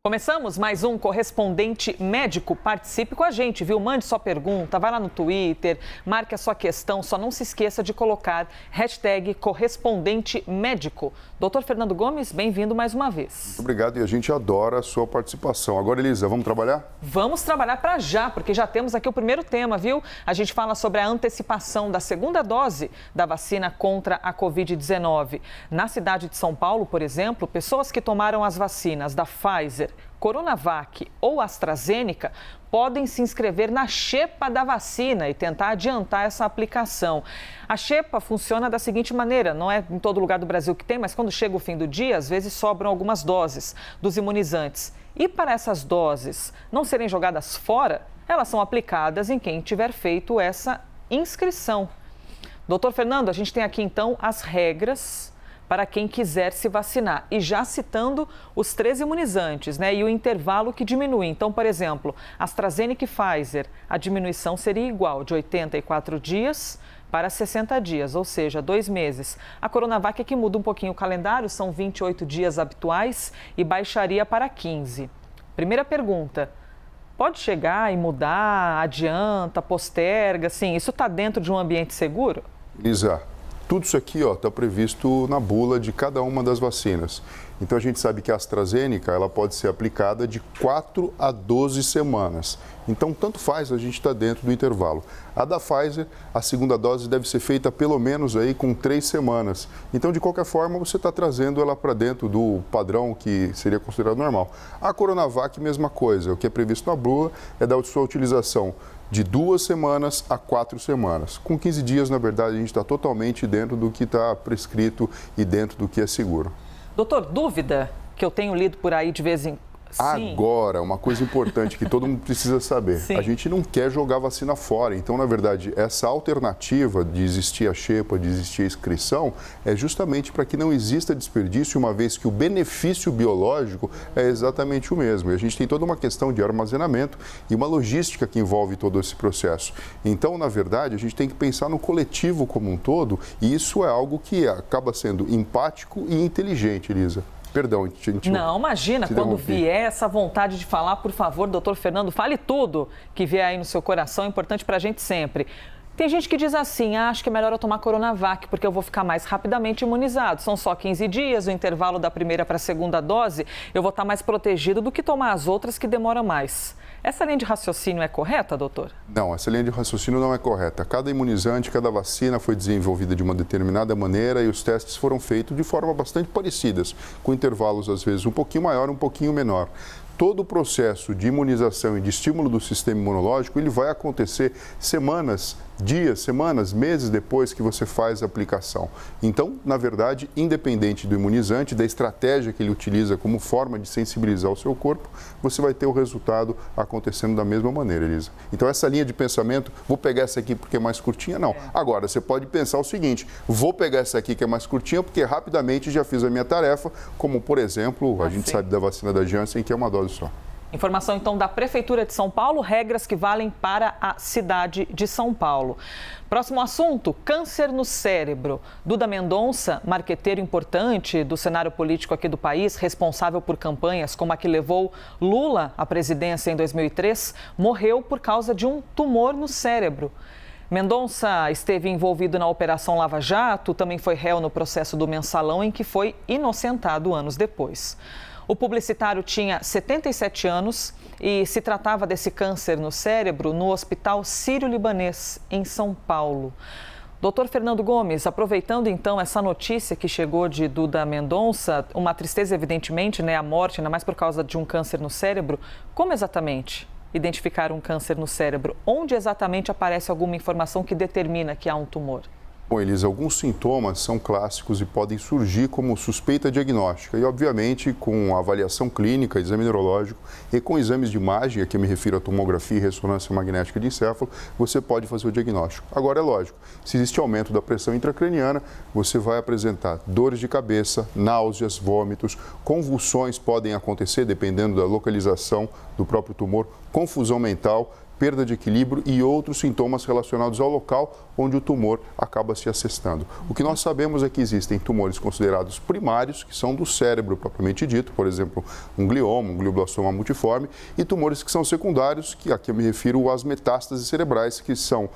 Começamos mais um Correspondente Médico. Participe com a gente, viu? Mande sua pergunta, vai lá no Twitter, marque a sua questão. Só não se esqueça de colocar hashtag Correspondente Médico. Doutor Fernando Gomes, bem-vindo mais uma vez. Muito obrigado e a gente adora a sua participação. Agora, Elisa, vamos trabalhar? Vamos trabalhar para já, porque já temos aqui o primeiro tema, viu? A gente fala sobre a antecipação da segunda dose da vacina contra a Covid-19. Na cidade de São Paulo, por exemplo, pessoas que tomaram as vacinas da Pfizer, Coronavac ou AstraZeneca podem se inscrever na xepa da vacina e tentar adiantar essa aplicação. A xepa funciona da seguinte maneira, não é em todo lugar do Brasil que tem, mas quando chega o fim do dia, às vezes sobram algumas doses dos imunizantes. E para essas doses não serem jogadas fora, elas são aplicadas em quem tiver feito essa inscrição. Doutor Fernando, a gente tem aqui então as regras para quem quiser se vacinar. E já citando os 3 imunizantes, né? E o intervalo que diminui. Então, por exemplo, AstraZeneca e Pfizer, a diminuição seria igual de 84 dias para 60 dias, ou seja, 2 meses. A Coronavac é que muda um pouquinho o calendário, são 28 dias habituais e baixaria para 15. Primeira pergunta, pode chegar e mudar, adianta, posterga, sim, isso está dentro de um ambiente seguro? Elisa, tudo isso aqui está previsto na bula de cada uma das vacinas. Então, a gente sabe que a AstraZeneca ela pode ser aplicada de 4 a 12 semanas. Então, tanto faz, a gente está dentro do intervalo. A da Pfizer, a segunda dose deve ser feita pelo menos aí com 3 semanas. Então, de qualquer forma, você está trazendo ela para dentro do padrão que seria considerado normal. A Coronavac, mesma coisa. O que é previsto na bula é da sua utilização de 2 semanas a 4 semanas. Com 15 dias, na verdade, a gente está totalmente dentro do que está prescrito e dentro do que é seguro. Doutor, dúvida que eu tenho lido por aí de vez em... Sim. Agora, uma coisa importante que todo mundo precisa saber. Sim. A gente não quer jogar vacina fora. Então, na verdade, essa alternativa de existir a xepa, de existir a inscrição, é justamente para que não exista desperdício, uma vez que o benefício biológico é exatamente o mesmo. E a gente tem toda uma questão de armazenamento e uma logística que envolve todo esse processo. Então, na verdade, a gente tem que pensar no coletivo como um todo, e isso é algo que acaba sendo empático e inteligente, Elisa. Perdão, gente. Não, imagina, quando vier essa vontade de falar, por favor, doutor Fernando, fale tudo que vier aí no seu coração, é importante pra gente sempre. Tem gente que diz assim, acho que é melhor eu tomar Coronavac, porque eu vou ficar mais rapidamente imunizado. São só 15 dias, o intervalo da primeira para a segunda dose, eu vou estar mais protegido do que tomar as outras que demoram mais. Essa linha de raciocínio é correta, doutor? Não, essa linha de raciocínio não é correta. Cada imunizante, cada vacina foi desenvolvida de uma determinada maneira e os testes foram feitos de forma bastante parecidas, com intervalos às vezes um pouquinho maior, um pouquinho menor. Todo o processo de imunização e de estímulo do sistema imunológico, ele vai acontecer semanas, dias, semanas, meses depois que você faz a aplicação. Então, na verdade, independente do imunizante, da estratégia que ele utiliza como forma de sensibilizar o seu corpo, você vai ter o resultado acontecendo da mesma maneira, Elisa. Então, essa linha de pensamento, vou pegar essa aqui porque é mais curtinha, não. Agora, você pode pensar o seguinte, vou pegar essa aqui que é mais curtinha porque rapidamente já fiz a minha tarefa, como, por exemplo, a gente sabe da vacina da Janssen, que é uma dose só. Informação, então, da Prefeitura de São Paulo, regras que valem para a cidade de São Paulo. Próximo assunto, câncer no cérebro. Duda Mendonça, marqueteiro importante do cenário político aqui do país, responsável por campanhas como a que levou Lula à presidência em 2003, morreu por causa de um tumor no cérebro. Mendonça esteve envolvido na Operação Lava Jato, também foi réu no processo do Mensalão, em que foi inocentado anos depois. O publicitário tinha 77 anos e se tratava desse câncer no cérebro no Hospital Sírio-Libanês, em São Paulo. Doutor Fernando Gomes, aproveitando então essa notícia que chegou de Duda Mendonça, uma tristeza evidentemente, né, a morte, ainda mais por causa de um câncer no cérebro, como exatamente identificar um câncer no cérebro? Onde exatamente aparece alguma informação que determina que há um tumor? Bom, Elisa, alguns sintomas são clássicos e podem surgir como suspeita diagnóstica e, obviamente, com avaliação clínica, exame neurológico e com exames de imagem, a que eu me refiro a tomografia e ressonância magnética de encéfalo, você pode fazer o diagnóstico. Agora, é lógico, se existe aumento da pressão intracraniana, você vai apresentar dores de cabeça, náuseas, vômitos, convulsões podem acontecer, dependendo da localização do próprio tumor, confusão mental, perda de equilíbrio e outros sintomas relacionados ao local onde o tumor acaba se assestando. O que nós sabemos é que existem tumores considerados primários, que são do cérebro propriamente dito, por exemplo, um glioma, um glioblastoma multiforme, e tumores que são secundários, que aqui eu me refiro às metástases cerebrais, que são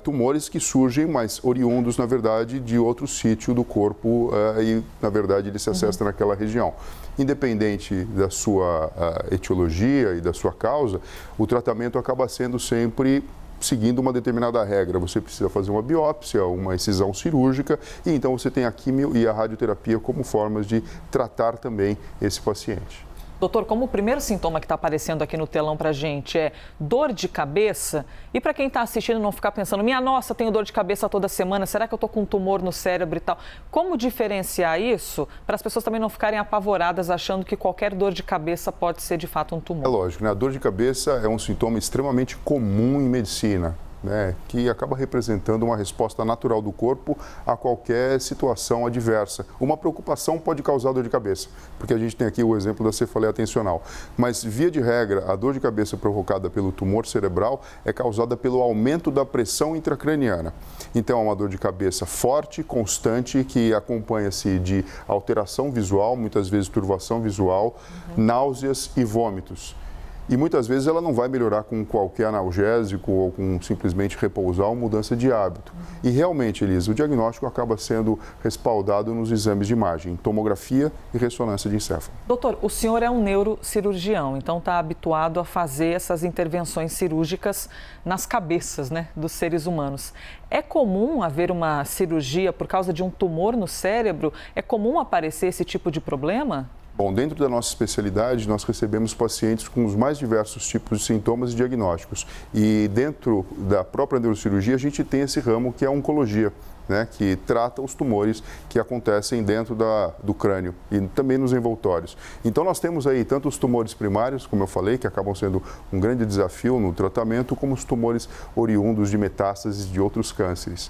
tumores que surgem, mas oriundos, na verdade, de outro sítio do corpo e, na verdade, ele se acessa naquela região. Independente da sua etiologia e da sua causa, o tratamento acaba sendo sempre seguindo uma determinada regra. Você precisa fazer uma biópsia, uma incisão cirúrgica, e então você tem a quimio e a radioterapia como formas de tratar também esse paciente. Doutor, como o primeiro sintoma que está aparecendo aqui no telão para a gente é dor de cabeça, e para quem está assistindo não ficar pensando, minha nossa, tenho dor de cabeça toda semana, será que eu estou com um tumor no cérebro e tal? Como diferenciar isso para as pessoas também não ficarem apavoradas achando que qualquer dor de cabeça pode ser de fato um tumor? É lógico, né? A dor de cabeça é um sintoma extremamente comum em medicina, né, que acaba representando uma resposta natural do corpo a qualquer situação adversa. Uma preocupação pode causar dor de cabeça, porque a gente tem aqui o exemplo da cefaleia tensional. Mas, via de regra, a dor de cabeça provocada pelo tumor cerebral é causada pelo aumento da pressão intracraniana. Então, é uma dor de cabeça forte, constante, que acompanha-se de alteração visual, muitas vezes turvação visual, náuseas e vômitos. E muitas vezes ela não vai melhorar com qualquer analgésico ou com simplesmente repousar ou mudança de hábito. E realmente, Elisa, o diagnóstico acaba sendo respaldado nos exames de imagem, tomografia e ressonância de encéfalo. Doutor, o senhor é um neurocirurgião, então está habituado a fazer essas intervenções cirúrgicas nas cabeças, né, dos seres humanos. É comum haver uma cirurgia por causa de um tumor no cérebro? É comum aparecer esse tipo de problema? Bom, dentro da nossa especialidade, nós recebemos pacientes com os mais diversos tipos de sintomas e diagnósticos. E dentro da própria neurocirurgia, a gente tem esse ramo que é a oncologia, né, que trata os tumores que acontecem dentro do crânio e também nos envoltórios. Então, nós temos aí tanto os tumores primários, como eu falei, que acabam sendo um grande desafio no tratamento, como os tumores oriundos de metástases de outros cânceres.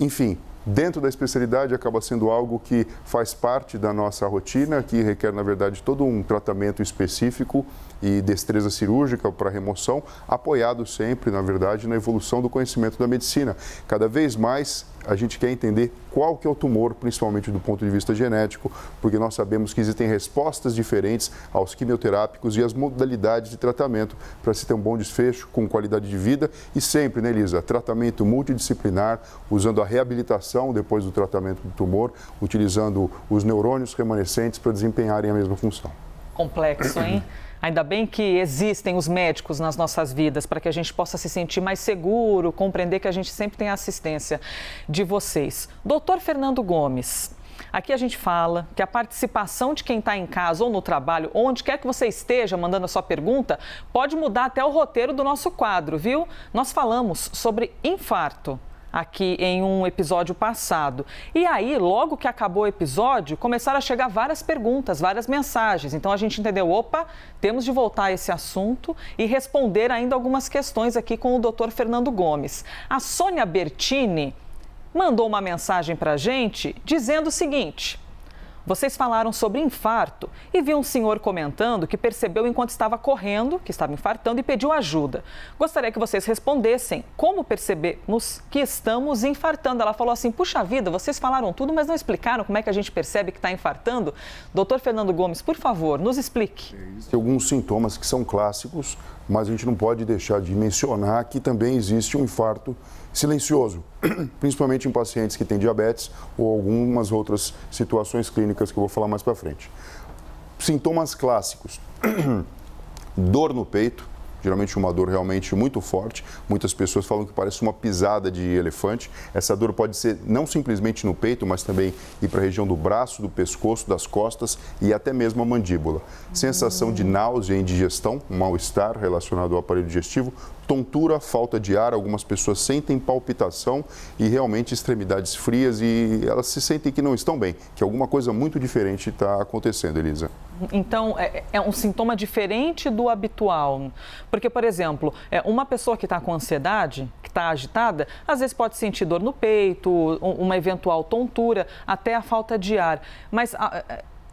Enfim, dentro da especialidade acaba sendo algo que faz parte da nossa rotina, que requer, na verdade, todo um tratamento específico e destreza cirúrgica para remoção, apoiado sempre, na verdade, na evolução do conhecimento da medicina. Cada vez mais a gente quer entender qual que é o tumor, principalmente do ponto de vista genético, porque nós sabemos que existem respostas diferentes aos quimioterápicos e às modalidades de tratamento para se ter um bom desfecho, com qualidade de vida e sempre, né, Elisa, tratamento multidisciplinar, usando a reabilitação depois do tratamento do tumor, utilizando os neurônios remanescentes para desempenharem a mesma função. Complexo, hein? Ainda bem que existem os médicos nas nossas vidas para que a gente possa se sentir mais seguro, compreender que a gente sempre tem a assistência de vocês. Doutor Fernando Gomes, aqui a gente fala que a participação de quem está em casa ou no trabalho, onde quer que você esteja mandando a sua pergunta, pode mudar até o roteiro do nosso quadro, viu? Nós falamos sobre infarto aqui em um episódio passado. E aí, logo que acabou o episódio, começaram a chegar várias perguntas, várias mensagens. Então a gente entendeu, opa, temos de voltar a esse assunto e responder ainda algumas questões aqui com o Dr. Fernando Gomes. A Sônia Bertini mandou uma mensagem para a gente dizendo o seguinte: vocês falaram sobre infarto e vi um senhor comentando que percebeu enquanto estava correndo, que estava infartando e pediu ajuda. Gostaria que vocês respondessem como percebemos que estamos infartando. Ela falou assim, puxa vida, vocês falaram tudo, mas não explicaram como é que a gente percebe que está infartando? Doutor Fernando Gomes, por favor, nos explique. Existem alguns sintomas que são clássicos, mas a gente não pode deixar de mencionar que também existe um infarto silencioso, principalmente em pacientes que têm diabetes ou algumas outras situações clínicas que eu vou falar mais para frente. Sintomas clássicos: dor no peito, geralmente uma dor realmente muito forte. Muitas pessoas falam que parece uma pisada de elefante. Essa dor pode ser não simplesmente no peito, mas também ir para a região do braço, do pescoço, das costas e até mesmo a mandíbula. Sensação de náusea e indigestão, um mal-estar relacionado ao aparelho digestivo, tontura, falta de ar, algumas pessoas sentem palpitação e realmente extremidades frias e elas se sentem que não estão bem, que alguma coisa muito diferente está acontecendo, Elisa. Então, é um sintoma diferente do habitual. Porque, por exemplo, uma pessoa que está com ansiedade, que está agitada, às vezes pode sentir dor no peito, uma eventual tontura, até a falta de ar. Mas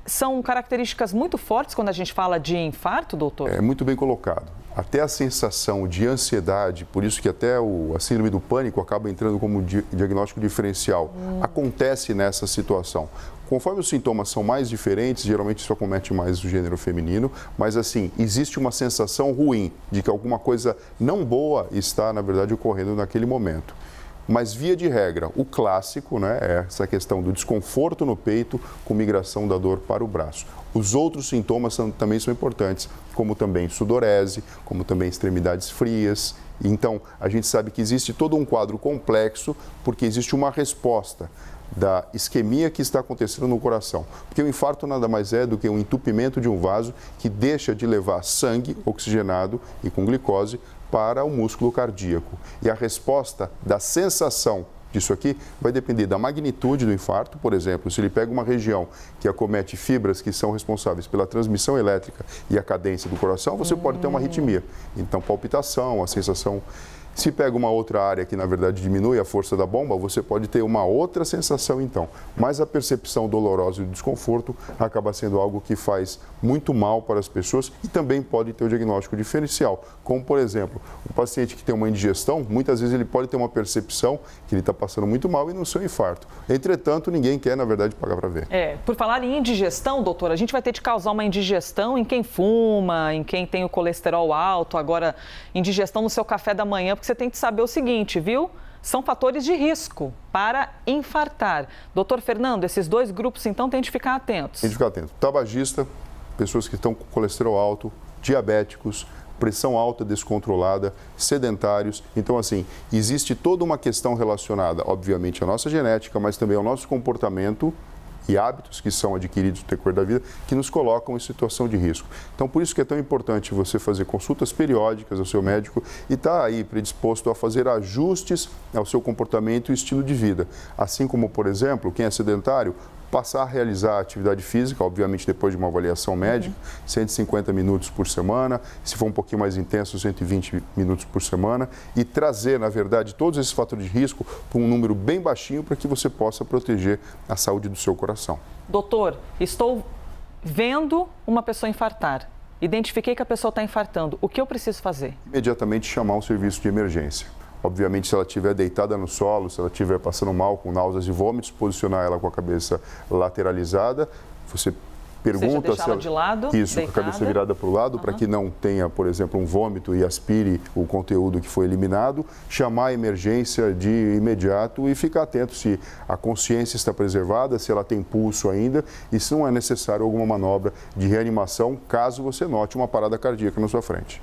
são características muito fortes quando a gente fala de infarto, doutor? É muito bem colocado. até a sensação de ansiedade, por isso que até a síndrome do pânico acaba entrando como diagnóstico diferencial, acontece nessa situação. Conforme os sintomas são mais diferentes, geralmente isso acomete mais o gênero feminino, mas assim, existe uma sensação ruim de que alguma coisa não boa está, na verdade, ocorrendo naquele momento. Mas, via de regra, o clássico, né, é essa questão do desconforto no peito com migração da dor para o braço. Os outros sintomas também são importantes, como também sudorese, como também extremidades frias. Então, a gente sabe que existe todo um quadro complexo, porque existe uma resposta da isquemia que está acontecendo no coração. Porque o infarto nada mais é do que um entupimento de um vaso que deixa de levar sangue oxigenado e com glicose para o músculo cardíaco. E a resposta da sensação disso aqui vai depender da magnitude do infarto. Por exemplo, se ele pega uma região que acomete fibras que são responsáveis pela transmissão elétrica e a cadência do coração, você pode ter uma arritmia. Então, palpitação, a sensação. Se pega uma outra área que, na verdade, diminui a força da bomba, você pode ter uma outra sensação, então. Mas a percepção dolorosa e o desconforto acaba sendo algo que faz muito mal para as pessoas e também pode ter o diagnóstico diferencial. Como, por exemplo, o paciente que tem uma indigestão, muitas vezes ele pode ter uma percepção que ele está passando muito mal e não seu infarto. Entretanto, ninguém quer, na verdade, pagar para ver. Por falar em indigestão, doutor, a gente vai ter de causar uma indigestão em quem fuma, em quem tem o colesterol alto, agora indigestão no seu café da manhã, porque você tem que saber o seguinte, viu? São fatores de risco para infartar. Doutor Fernando, esses dois grupos, então, tem de ficar atentos. Tem de ficar atento. Tabagista, pessoas que estão com colesterol alto, diabéticos, pressão alta descontrolada, sedentários. Então, assim, existe toda uma questão relacionada, obviamente, à nossa genética, mas também ao nosso comportamento e hábitos que são adquiridos no decorrer da vida, que nos colocam em situação de risco. Então, por isso que é tão importante você fazer consultas periódicas ao seu médico e estar aí predisposto a fazer ajustes ao seu comportamento e estilo de vida. Assim como, por exemplo, quem é sedentário, passar a realizar atividade física, obviamente depois de uma avaliação médica, 150 minutos por semana, se for um pouquinho mais intenso, 120 minutos por semana, e trazer, na verdade, todos esses fatores de risco para um número bem baixinho para que você possa proteger a saúde do seu coração. Doutor, estou vendo uma pessoa infartar. Identifiquei que a pessoa está infartando. O que eu preciso fazer? Imediatamente chamar um serviço de emergência. Obviamente, se ela estiver deitada no solo, se ela estiver passando mal com náuseas e vômitos, posicionar ela com a cabeça lateralizada. Você pergunta se ela de lado, isso, deitada. com a cabeça virada para o lado, para que não tenha, por exemplo, um vômito e aspire o conteúdo que foi eliminado. Chamar a emergência de imediato e ficar atento se a consciência está preservada, se ela tem pulso ainda e se não é necessário alguma manobra de reanimação, caso você note uma parada cardíaca na sua frente.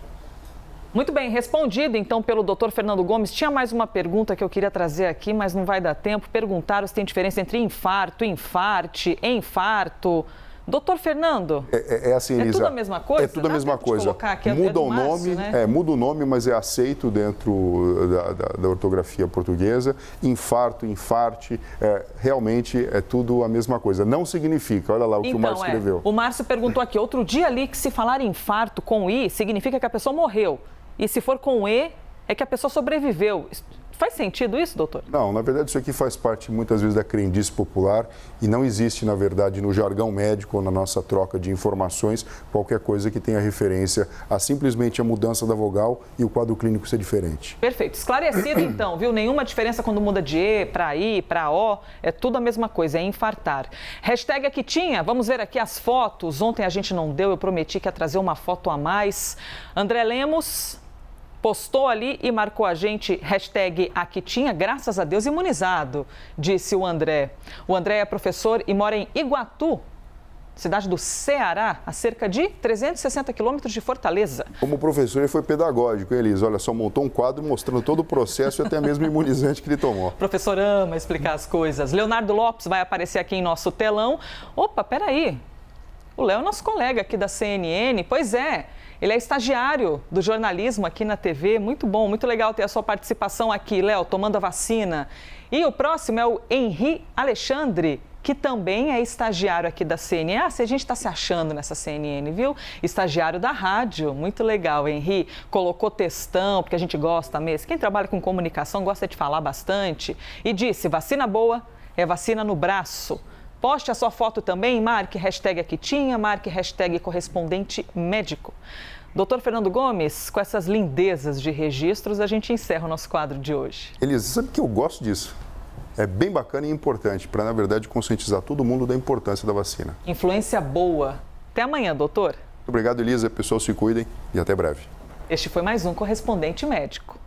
Muito bem, respondido então pelo doutor Fernando Gomes. Tinha mais uma pergunta que eu queria trazer aqui, mas não vai dar tempo. Perguntaram se tem diferença entre infarto, infarte, infarto. Doutor Fernando, assim, Elisa, tudo a mesma coisa? É tudo a mesma coisa. Muda o nome, né? Muda o nome, mas é aceito dentro da ortografia portuguesa. Infarto, infarte, realmente é tudo a mesma coisa. Não significa, olha lá o que o Márcio escreveu. O Márcio perguntou aqui, outro dia ali que se falar infarto com I, significa que a pessoa morreu. E se for com E, é que a pessoa sobreviveu. Faz sentido isso, doutor? Não, na verdade isso aqui faz parte muitas vezes da crendice popular e não existe, na verdade, no jargão médico ou na nossa troca de informações, qualquer coisa que tenha referência a simplesmente a mudança da vogal e o quadro clínico ser diferente. Perfeito. Esclarecido então, viu? Nenhuma diferença quando muda de E para I, para O, é tudo a mesma coisa, é infartar. Hashtag aqui tinha, vamos ver aqui as fotos. Ontem a gente não deu, eu prometi que ia trazer uma foto a mais. André Lemos postou ali e marcou a gente, hashtag aqui tinha, graças a Deus imunizado, disse o André. O André é professor e mora em Iguatu, cidade do Ceará, a cerca de 360 quilômetros de Fortaleza. Como professor, ele foi pedagógico, hein, Elisa? Olha, só montou um quadro mostrando todo o processo e até mesmo o imunizante que ele tomou. O professor ama explicar as coisas. Leonardo Lopes vai aparecer aqui em nosso telão. Opa, peraí. O Léo é nosso colega aqui da CNN. Pois é. Ele é estagiário do jornalismo aqui na TV. Muito bom, muito legal ter a sua participação aqui, Léo, tomando a vacina. E o próximo é o Henri Alexandre, que também é estagiário aqui da CNN. Ah, se a gente está se achando nessa CNN, viu? Estagiário da rádio, muito legal, Henri. Colocou textão, porque a gente gosta mesmo. Quem trabalha com comunicação gosta de falar bastante. E disse, vacina boa é vacina no braço. Poste a sua foto também, marque hashtag aqui tinha, marque hashtag correspondente médico. Doutor Fernando Gomes, com essas lindezas de registros, a gente encerra o nosso quadro de hoje. Elisa, sabe que eu gosto disso? É bem bacana e importante para, na verdade, conscientizar todo mundo da importância da vacina. Influência boa. Até amanhã, doutor. Muito obrigado, Elisa. Pessoal, se cuidem e até breve. Este foi mais um Correspondente Médico.